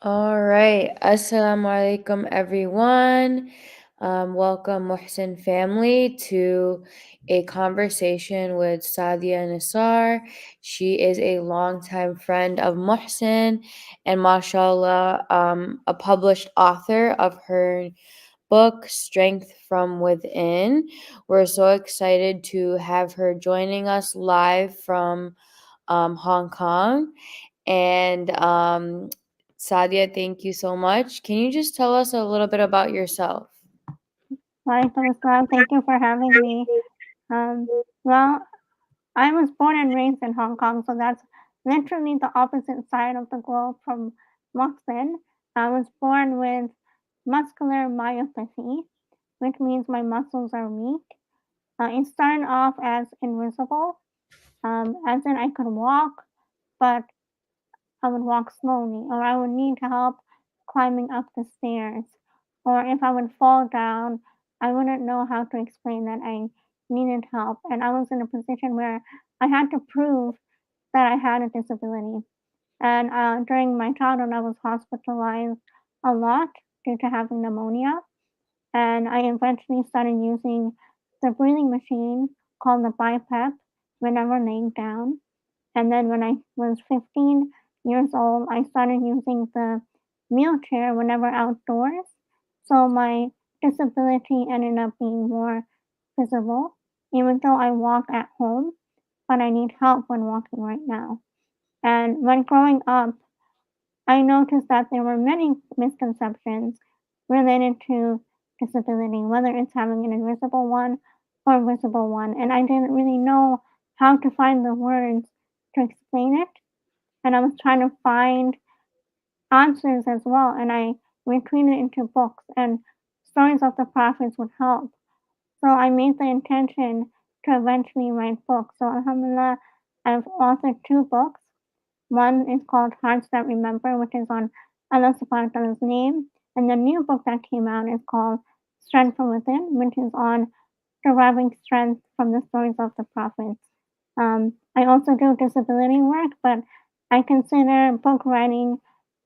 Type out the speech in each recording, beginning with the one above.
All right. Assalamu alaikum, everyone. Welcome, Muhsin family, to a conversation with Sa'diyya Nesar. She is a longtime friend of Muhsin and, mashallah, a published author of her book, Strength from Within. We're so excited to have her joining us live from Hong Kong. And Sadia, thank you so much. Can you just tell us a little bit about yourself? Walaikum Assalam. Thank you for having me. Um, well, I was born and raised in Hong Kong, so that's literally the opposite side of the globe from Moxon. I was born with muscular myopathy, which means my muscles are weak. It started off as invisible, as in I could walk, but I would walk slowly, or I would need help climbing up the stairs. Or if I would fall down, I wouldn't know how to explain that I needed help. And I was in a position where I had to prove that I had a disability. And during my childhood, I was hospitalized a lot due to having pneumonia. And I eventually started using the breathing machine called the BiPAP whenever laying down. And then when I was 15 years old, I started using the wheelchair whenever outdoors. So my disability ended up being more visible, even though I walk at home, but I need help when walking right now. And when growing up, I noticed that there were many misconceptions related to disability, whether it's having an invisible one or a visible one. And I didn't really know how to find the words to explain it. And I was trying to find answers as well. And I retweeted into books, and stories of the prophets would help. So I made the intention to eventually write books. So Alhamdulillah, I've authored two books. One is called Hearts That Remember, which is on Allah subhanahu wa ta'ala's name. And the new book that came out is called Strength from Within, which is on deriving strength from the stories of the prophets. I also do disability work, but I consider book writing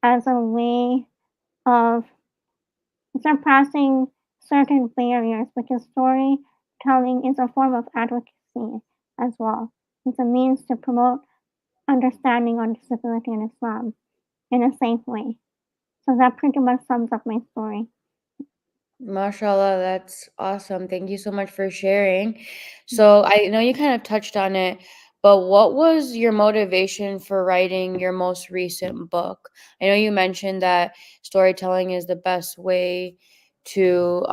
as a way of surpassing certain barriers because storytelling is a form of advocacy as well. It's a means to promote understanding on disability in Islam in a safe way. So that pretty much sums up my story. Mashallah, that's awesome. Thank you so much for sharing. So I know you kind of touched on it, but what was your motivation for writing your most recent book? I know you mentioned that storytelling is the best way to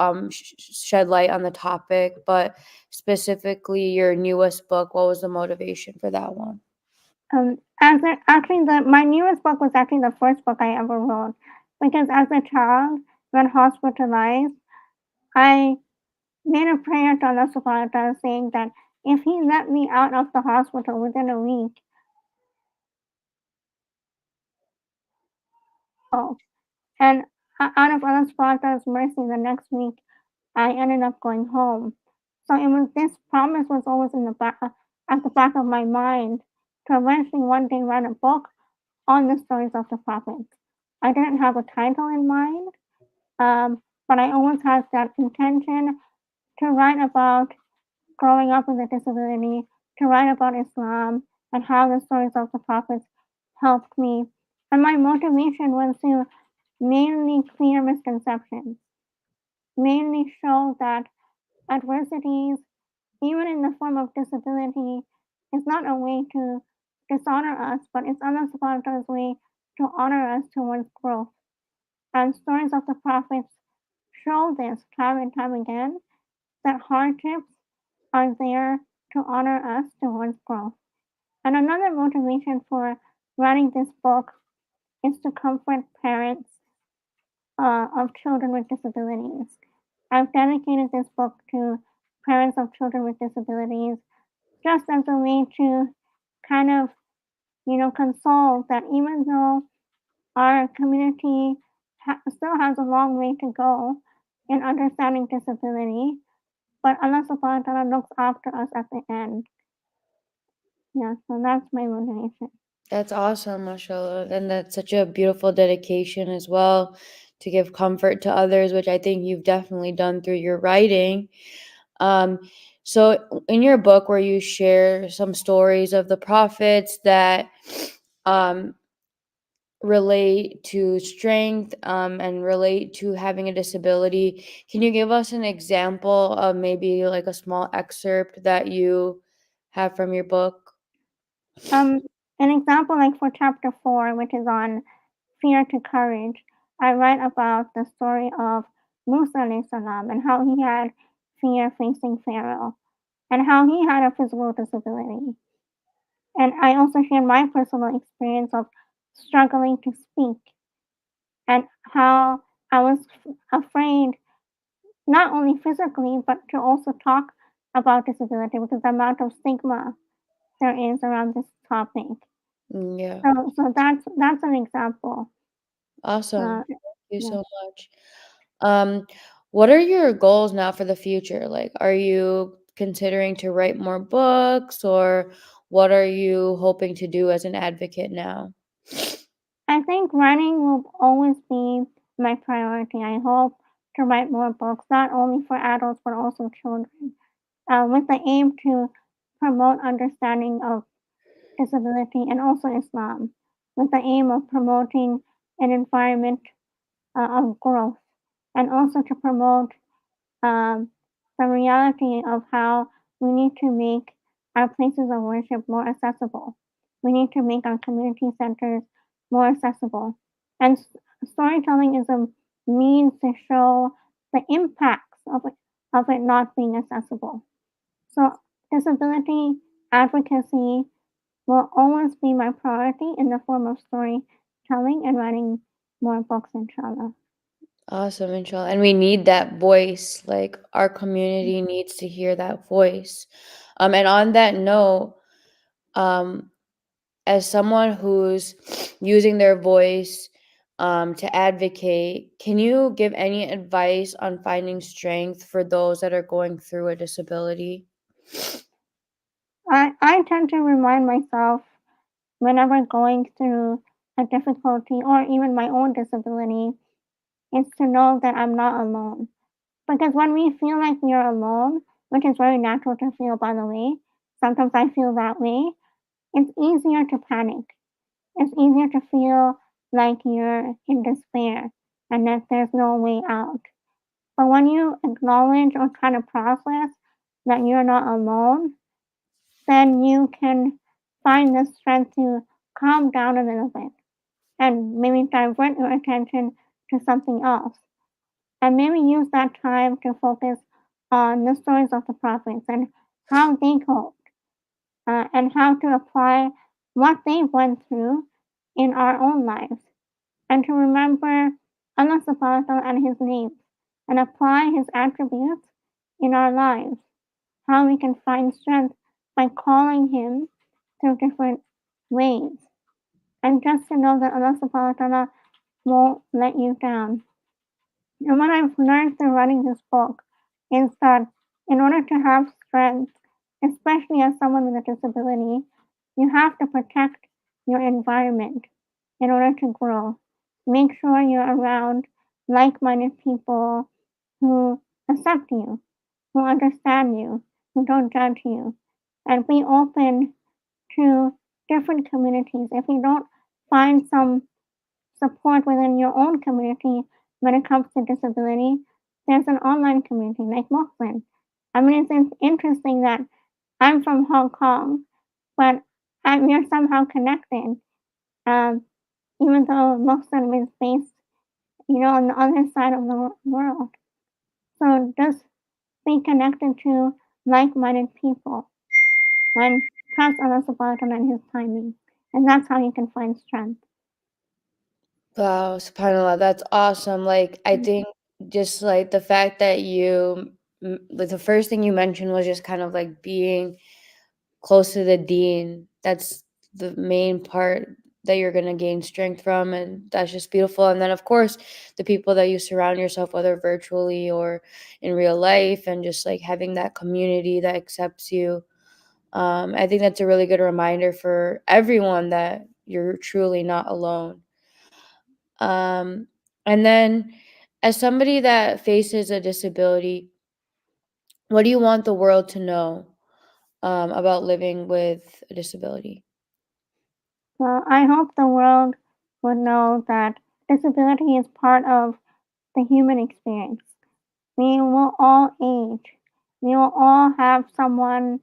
shed light on the topic, but specifically your newest book, what was the motivation for that one? Actually, my newest book was actually the first book I ever wrote because as a child, when hospitalized, I made a prayer to Allah subhanahu wa ta'ala saying that if He let me out of the hospital within a week, oh, and out of Allah subhanahu wa ta'ala's mercy, the next week I ended up going home. So it was this promise was always in the back at the back of my mind to eventually one day write a book on the stories of the prophets. I didn't have a title in mind, but I always had that intention to write about growing up with a disability, to write about Islam and how the stories of the prophets helped me. And my motivation was to mainly clear misconceptions, mainly show that adversities, even in the form of disability, is not a way to dishonor us, but it's Allah subhanahu wa ta'ala's way to honor us towards growth. And stories of the prophets show this time and time again that hardships are there to honor us towards growth. And another motivation for writing this book is to comfort parents of children with disabilities. I've dedicated this book to parents of children with disabilities just as a way to kind of, console that even though our community still has a long way to go in understanding disability, but Allah subhanahu wa ta'ala looks after us at the end. Yeah, so that's my motivation. That's awesome, mashallah. And that's such a beautiful dedication as well to give comfort to others, which I think you've definitely done through your writing. Um, so in your book where you share some stories of the prophets that um relate to strength and relate to having a disability, can you give us an example of maybe like a small excerpt that you have from your book? Um, an example, like for chapter 4, which is on fear to courage, I write about the story of Musa alayhi salam and how he had fear facing Pharaoh and how he had a physical disability. And I also share my personal experience of struggling to speak and how I was afraid, not only physically, but to also talk about disability because the amount of stigma there is around this topic. Yeah. So that's an example. Awesome. Uh, Thank you yeah. so much. Um, what are your goals now for the future? Like, are you considering to write more books, or what are you hoping to do as an advocate now? I think writing will always be my priority. I hope to write more books, not only for adults but also children, with the aim to promote understanding of disability and also Islam, with the aim of promoting an environment of growth and also to promote um, the reality of how we need to make our places of worship more accessible. We need to make our community centers more accessible. And storytelling is a means to show the impacts of it not being accessible. So, disability advocacy will always be my priority in the form of storytelling and writing more books, inshallah. Awesome, inshallah. And we need that voice. Like, our community needs to hear that voice. And on that note, um, as someone who's using their voice to advocate, can you give any advice on finding strength for those that are going through a disability? I tend to remind myself whenever going through a difficulty or even my own disability is to know that I'm not alone. Because when we feel like we are alone, which is very natural to feel, by the way, sometimes I feel that way, it's easier to panic. It's easier to feel like you're in despair and that there's no way out. But when you acknowledge or try to process that you're not alone, then you can find the strength to calm down a little bit and maybe divert your attention to something else. And maybe use that time to focus on the stories of the prophets and how they coped and how to apply what they went through in our own lives. And to remember Allah subhanahu wa ta'ala and His names and apply His attributes in our lives. How we can find strength by calling Him through different ways. And just to know that Allah subhanahu wa ta'ala won't let you down. And what I've learned through writing this book is that in order to have strength, especially as someone with a disability, you have to protect your environment in order to grow. Make sure you're around like minded people who accept you, who understand you, who don't judge you, and be open to different communities. If you don't find some support within your own community when it comes to disability, there's an online community like Muslim. I mean, it's interesting that I'm from Hong Kong, but we're somehow connected, um, even though Muslim is based, on the other side of the world. So just be connected to like-minded people and trust Allah subhanahu wa ta'ala and His timing. And that's how you can find strength. Wow, subhanallah, that's awesome. Like, I Mm. think just like the fact that like the first thing you mentioned was just kind of like being close to the dean. That's the main part that you're going to gain strength from. And that's just beautiful. And then, of course, the people that you surround yourself, whether virtually or in real life, and just like having that community that accepts you. I think that's a really good reminder for everyone that you're truly not alone. Um, and then, as somebody that faces a disability, what do you want the world to know about living with a disability? Well, I hope the world would know that disability is part of the human experience. We will all age. We will all have someone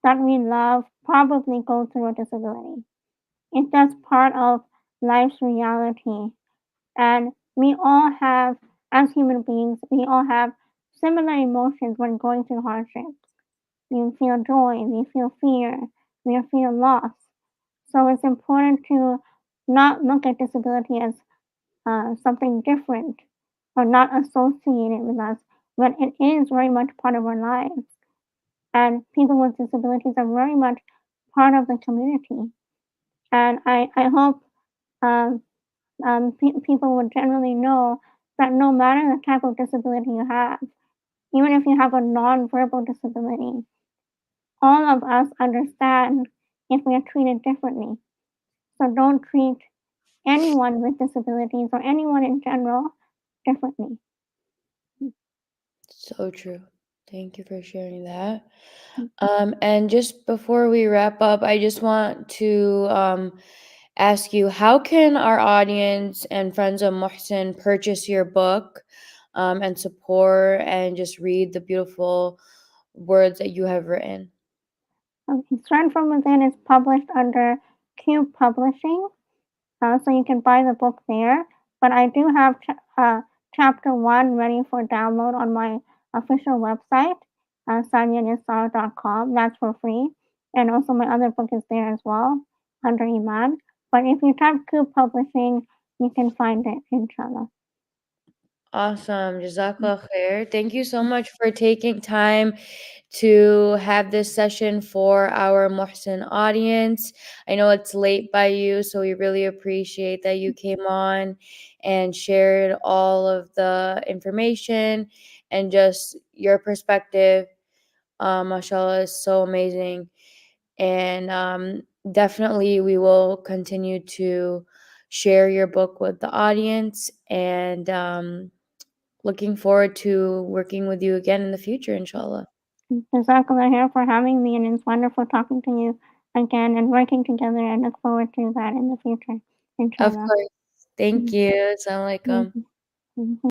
that we love probably go through a disability. It's just part of life's reality. And we all have, as human beings, we all have similar emotions when going through hardships. We feel joy, we feel fear, we feel loss. So it's important to not look at disability as something different or not associated with us, but it is very much part of our lives. And people with disabilities are very much part of the community. And I hope um, people would generally know that no matter the type of disability you have, even if you have a non-verbal disability, all of us understand if we are treated differently. So don't treat anyone with disabilities or anyone in general differently. So true. Thank you for sharing that. And just before we wrap up, I just want to ask you, how can our audience and friends of Muhsin purchase your book and support and just read the beautiful words that you have written? Strength from Within is published under Cube Publishing, so you can buy the book there. But I do have chapter one ready for download on my official website, Sa'diyyaNesar.com. That's for free. And also my other book is there as well under Iman. But if you type Cube Publishing, you can find it, inshallah. Awesome. Jazakallah khair. Thank you so much for taking time to have this session for our Muhsin audience. I know it's late by you, so we really appreciate that you came on and shared all of the information and just your perspective. Mashallah is so amazing. And definitely, we will continue to share your book with the audience. And looking forward to working with you again in the future, inshallah. Jazakallah khair for having me, and it's wonderful talking to you again and working together. I look forward to that in the future, Of inshallah. course. Thank Mhm. you. Assalamu alaikum. Mhm. Mhm.